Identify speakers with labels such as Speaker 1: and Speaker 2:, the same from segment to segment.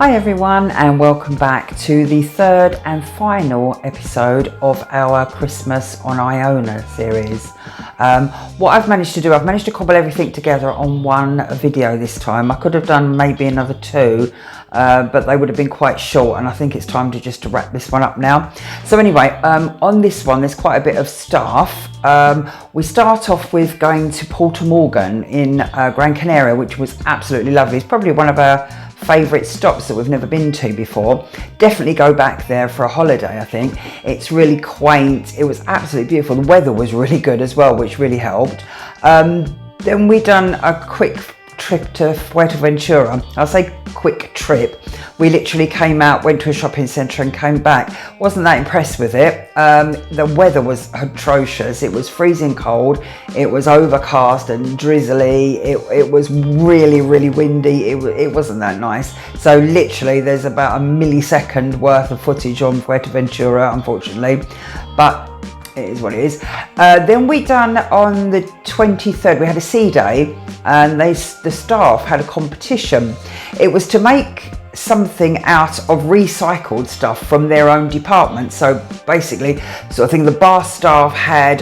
Speaker 1: Hi everyone, and welcome back to the third and final episode of our Christmas on Iona series. What I've managed to do, I've managed to cobble everything together on one video this time. I could have done maybe another two, but they would have been quite short, and I think it's time to wrap this one up now. So anyway, on this one there's quite a bit of stuff. We start off with going to Puerto Morgan in Gran Canaria, which was absolutely lovely. It's probably one of our favourite stops that we've never been to before. Definitely go back there for a holiday, I think. It's really quaint. It was absolutely beautiful. The weather was really good as well, which really helped. Then we done a quick trip to Fuertoventura. I'll say quick trip. We literally came out, went to a shopping centre and came back. Wasn't that impressed with it. The weather was atrocious. It was freezing cold. It was overcast and drizzly. It was really, really windy. It wasn't that nice. So literally there's about a millisecond worth of footage on Fuertoventura, unfortunately. But it is what it is. Then we done on the 23rd, we had a sea day, and the staff had a competition. It was to make something out of recycled stuff from their own department. So basically, sort of thing, the bar staff had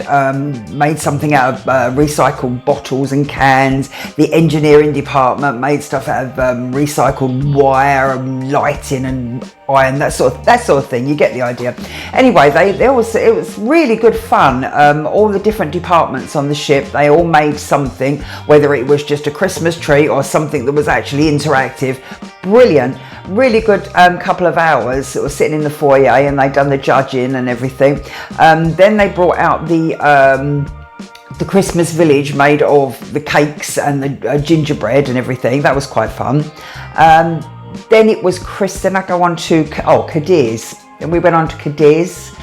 Speaker 1: made something out of recycled bottles and cans. The engineering department made stuff out of recycled wire and lighting and iron, that sort of thing. You get the idea. Anyway, it was really good fun. All the different departments on the ship, they all made something, whether it was just a Christmas tree or something that was actually interactive. Brilliant. Really good couple of hours. Sort of sitting in the foyer, and they'd done the judging and everything. Then they brought out the Christmas village made of the cakes and the gingerbread and everything. That was quite fun. Then it was then I go on to Cadiz. Then we went on to Cadiz,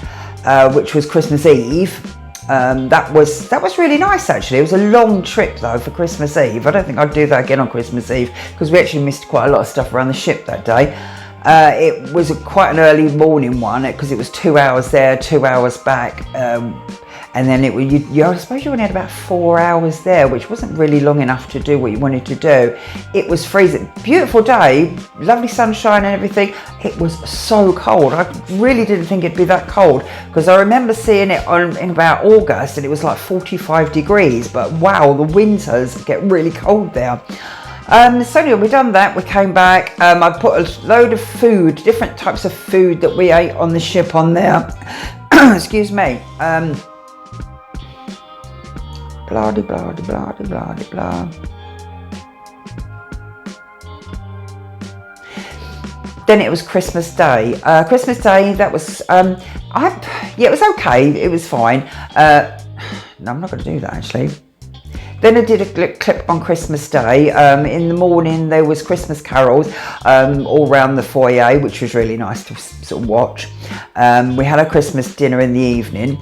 Speaker 1: which was Christmas Eve. That was really nice, actually. It was a long trip though for Christmas Eve. I don't think I'd do that again on Christmas Eve, because we actually missed quite a lot of stuff around the ship that day. It was quite an early morning one, because it was 2 hours there, 2 hours back, and then I suppose you only had about 4 hours there, which wasn't really long enough to do what you wanted to do. It was freezing. Beautiful day, lovely sunshine and everything. It was so cold. I really didn't think it'd be that cold, because I remember seeing it in about August and it was like 45 degrees, but wow, the winters get really cold there. So anyway, we done that, we came back. I put a load of food, different types of food that we ate on the ship on there. Excuse me. Blah de blah de blah de blah de blah. Then it was Christmas Day. Christmas Day, that was it was okay. It was fine. No, I'm not going to do that actually. Then I did a clip on Christmas Day. In the morning there was Christmas carols all around the foyer, which was really nice to sort of watch. We had a Christmas dinner in the evening.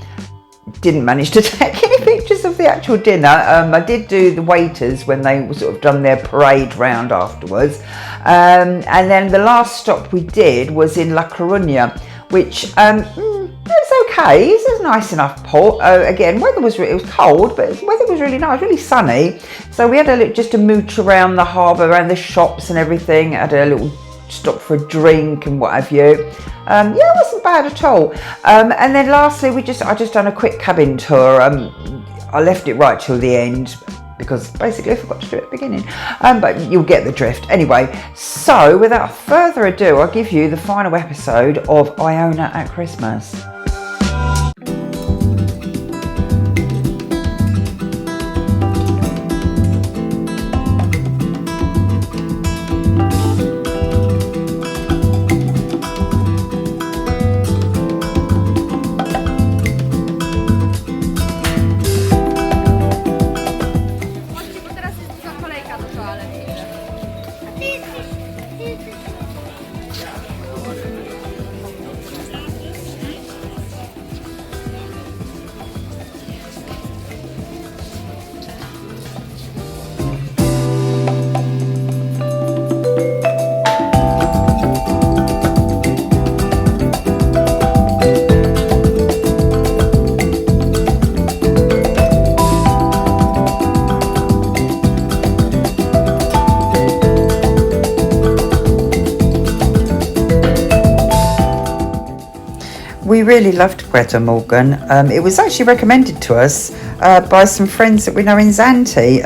Speaker 1: Didn't manage to take any pictures of the actual dinner. I did do the waiters when they were sort of done their parade round afterwards. And then the last stop we did was in La Coruna, which it was okay. It was a nice enough port. Again, it was cold, but the weather was really nice, really sunny. So we had just a mooch around the harbour, around the shops and everything. Had a little stop for a drink and what have you. Yeah, it wasn't bad at all. And then lastly, I just done a quick cabin tour. I left it right till the end because basically I forgot to do it at the beginning. But you'll get the drift. Anyway, so without further ado, I'll give you the final episode of Iona at Christmas. We really loved Puerto Morgan. It was actually recommended to us by some friends that we know in Zante.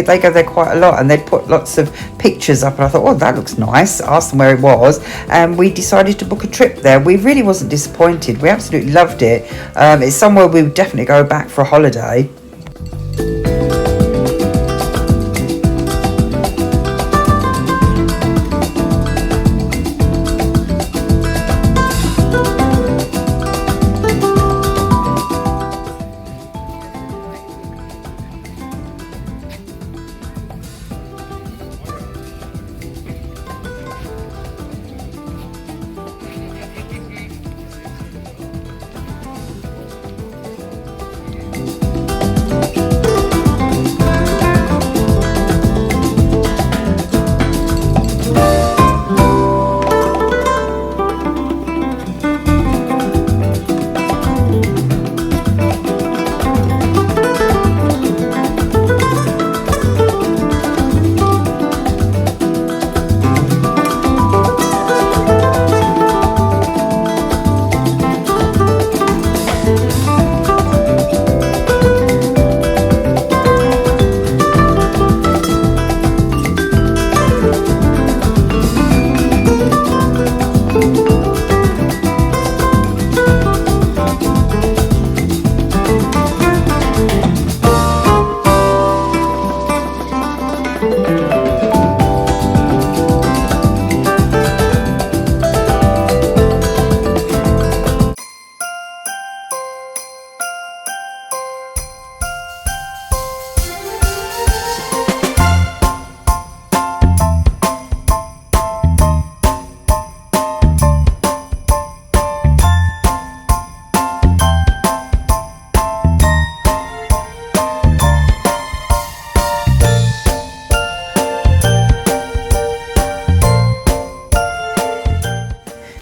Speaker 1: They go there quite a lot, and they'd put lots of pictures up, and I thought, oh, that looks nice. Asked them where it was, and we decided to book a trip there. We really wasn't disappointed. We absolutely loved it. It's somewhere we would definitely go back for a holiday.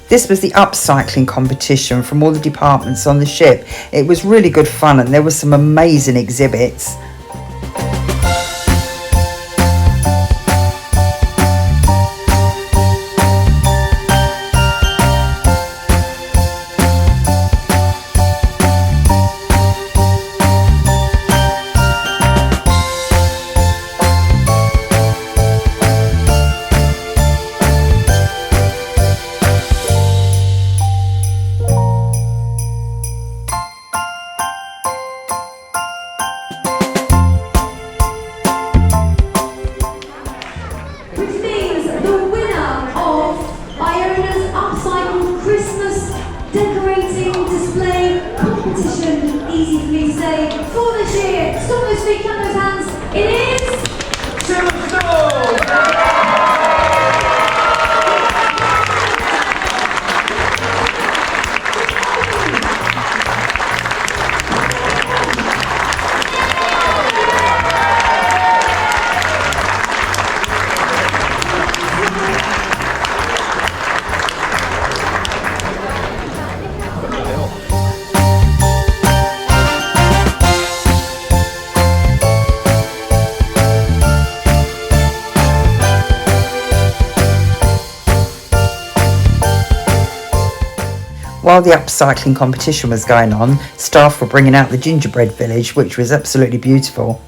Speaker 1: This was the upcycling competition from all the departments on the ship. It was really good fun, and there were some amazing exhibits.
Speaker 2: Which means the winner of Iona's upcycled Christmas decorating display competition, easy for me to say, for this year. Stop those feet, clap those hands. It is
Speaker 1: While the upcycling competition was going on, staff were bringing out the gingerbread village, which was absolutely beautiful.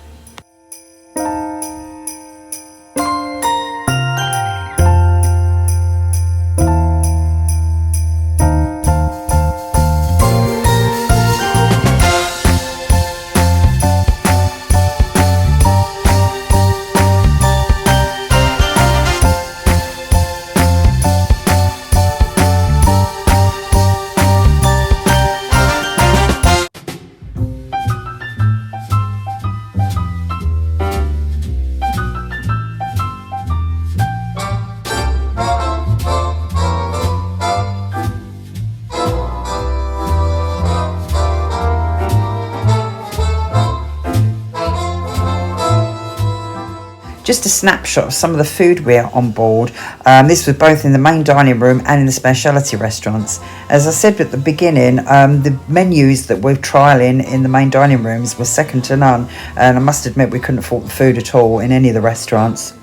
Speaker 1: Just a snapshot of some of the food we are on board. This was both in the main dining room and in the specialty restaurants. As I said at the beginning, the menus that we're trialling in the main dining rooms were second to none, and I must admit we couldn't fault the food at all in any of the restaurants.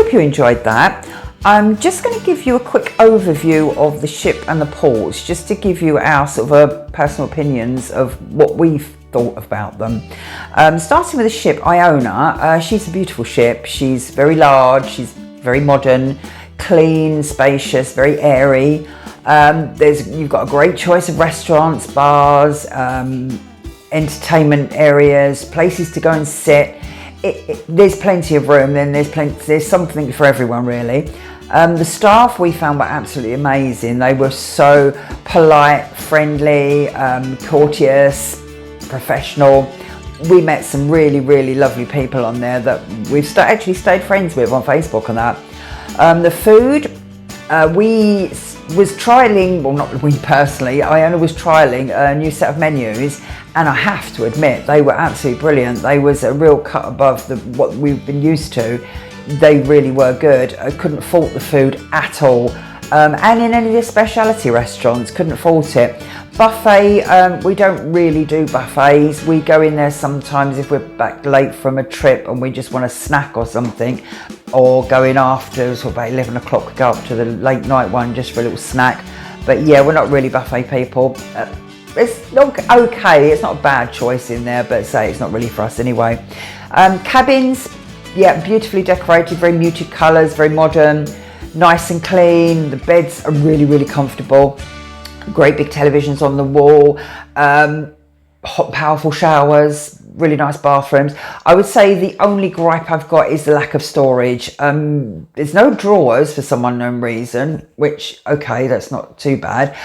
Speaker 1: hope you enjoyed that. I'm just going to give you a quick overview of the ship and the ports, just to give you our sort of personal opinions of what we've thought about them. Starting with the ship, Iona, she's a beautiful ship. She's very large, she's very modern, clean, spacious, very airy. You've got a great choice of restaurants, bars, entertainment areas, places to go and sit. There's plenty of room, then there's something for everyone really. The staff we found were absolutely amazing. They were so polite, friendly, courteous, professional. We met some really, really lovely people on there that we've actually stayed friends with on Facebook and that. The food, we was trialling, well not we personally, Iona was trialling a new set of menus, and I have to admit they were absolutely brilliant. They was a real cut above what we've been used to. They really were good. I couldn't fault the food at all. And in any of the specialty restaurants, couldn't fault it. Buffet, we don't really do buffets. We go in there sometimes if we're back late from a trip and we just want a snack or something, or go in after sort of about 11 o'clock, go up to the late night one just for a little snack. But yeah, we're not really buffet people. It's okay, it's not a bad choice in there, but say it's not really for us anyway. Cabins, yeah, beautifully decorated, very muted colours, very modern, nice and clean. The beds are really, really comfortable. Great big televisions on the wall, hot, powerful showers, really nice bathrooms. I would say the only gripe I've got is the lack of storage. There's no drawers for some unknown reason, which, okay, that's not too bad.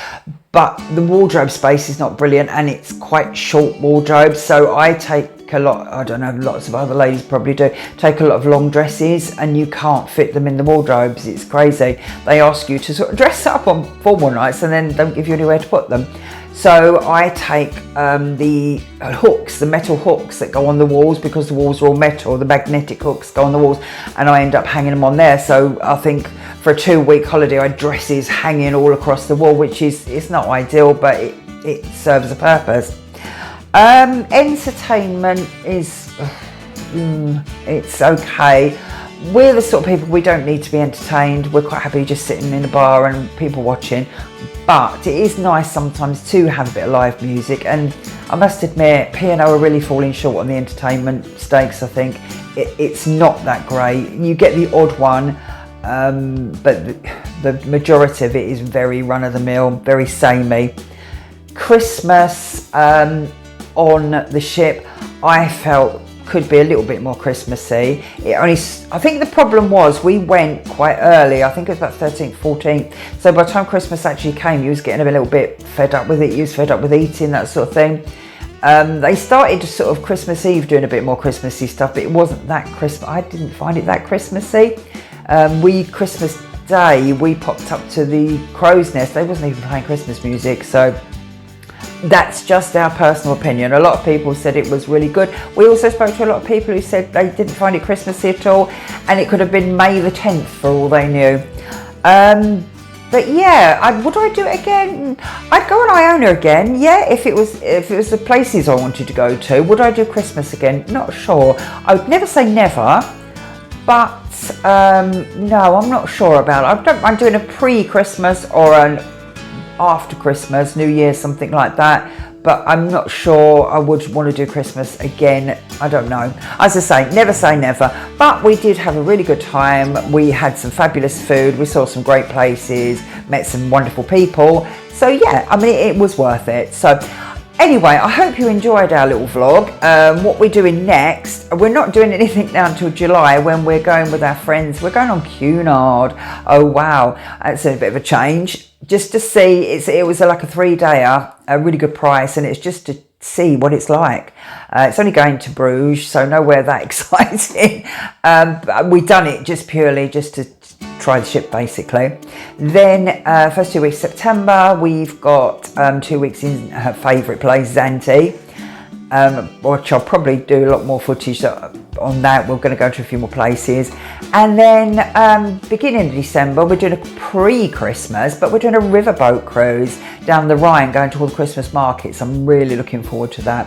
Speaker 1: But the wardrobe space is not brilliant, and it's quite short wardrobe. So I take a lot, I don't know, lots of other ladies probably do, take a lot of long dresses and you can't fit them in the wardrobes. It's crazy. They ask you to sort of dress up on formal nights and then don't give you anywhere to put them. So I take the hooks, the metal hooks that go on the walls, because the walls are all metal, the magnetic hooks go on the walls, and I end up hanging them on there. So I think for a 2-week holiday I had dresses hanging all across the wall, which it's not ideal, but it serves a purpose. Entertainment is, it's okay. We're the sort of people, we don't need to be entertained. We're quite happy just sitting in a bar and people watching. But it is nice sometimes to have a bit of live music, and I must admit P&O are really falling short on the entertainment stakes. I think it's not that great. You get the odd one, but the majority of it is very run-of-the-mill, very samey. Christmas on the ship, I felt could be a little bit more Christmassy. I think the problem was we went quite early. I think it was about 13th, 14th. So by the time Christmas actually came, you was getting a little bit fed up with it. You was fed up with eating, that sort of thing. They started sort of Christmas Eve doing a bit more Christmassy stuff, but it wasn't that Christmas. I didn't find it that Christmassy. Christmas Day, we popped up to the Crow's Nest. They wasn't even playing Christmas music, so that's just our personal opinion. A lot of people said it was really good. We also spoke to a lot of people who said they didn't find it Christmassy at all, and it could have been May the 10th for all they knew. But yeah, would I do it again? I'd go on Iona again. Yeah, if it was the places I wanted to go to. Would I do Christmas again? Not sure. I would never say never, but no, I'm not sure about it. I don't mind doing a pre-Christmas or an after Christmas, New Year, something like that, but I'm not sure I would want to do Christmas again. I don't know. As I say never, but we did have a really good time. We had some fabulous food, we saw some great places, met some wonderful people, so yeah, I mean it was worth it. So anyway, I hope you enjoyed our little vlog. What we're doing next, we're not doing anything now until July, when we're going with our friends. We're going on Cunard. Oh wow, that's a bit of a change. Just to see, it was like a 3-dayer, a really good price, and it's just to see what it's like. It's only going to Bruges, so nowhere that exciting. But we've done it just purely just to try the ship basically. Then first 2 weeks of September, we've got 2 weeks in her favourite place, Zante. which I'll probably do a lot more footage on that. We're going to go to a few more places, and then beginning of December we're doing a pre-Christmas, but we're doing a riverboat cruise down the Rhine, going to all the Christmas markets. I'm really looking forward to that.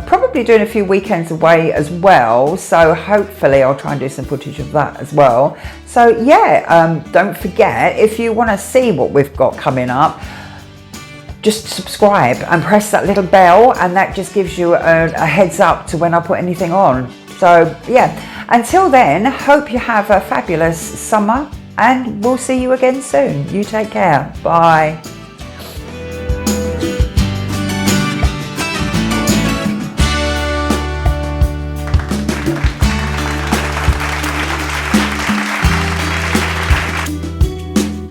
Speaker 1: Probably doing a few weekends away as well, so hopefully I'll try and do some footage of that as well. So yeah, don't forget, if you want to see what we've got coming up, just subscribe and press that little bell, and that just gives you a heads up to when I put anything on. So yeah, until then, hope you have a fabulous summer, and we'll see you again soon. You take care. Bye.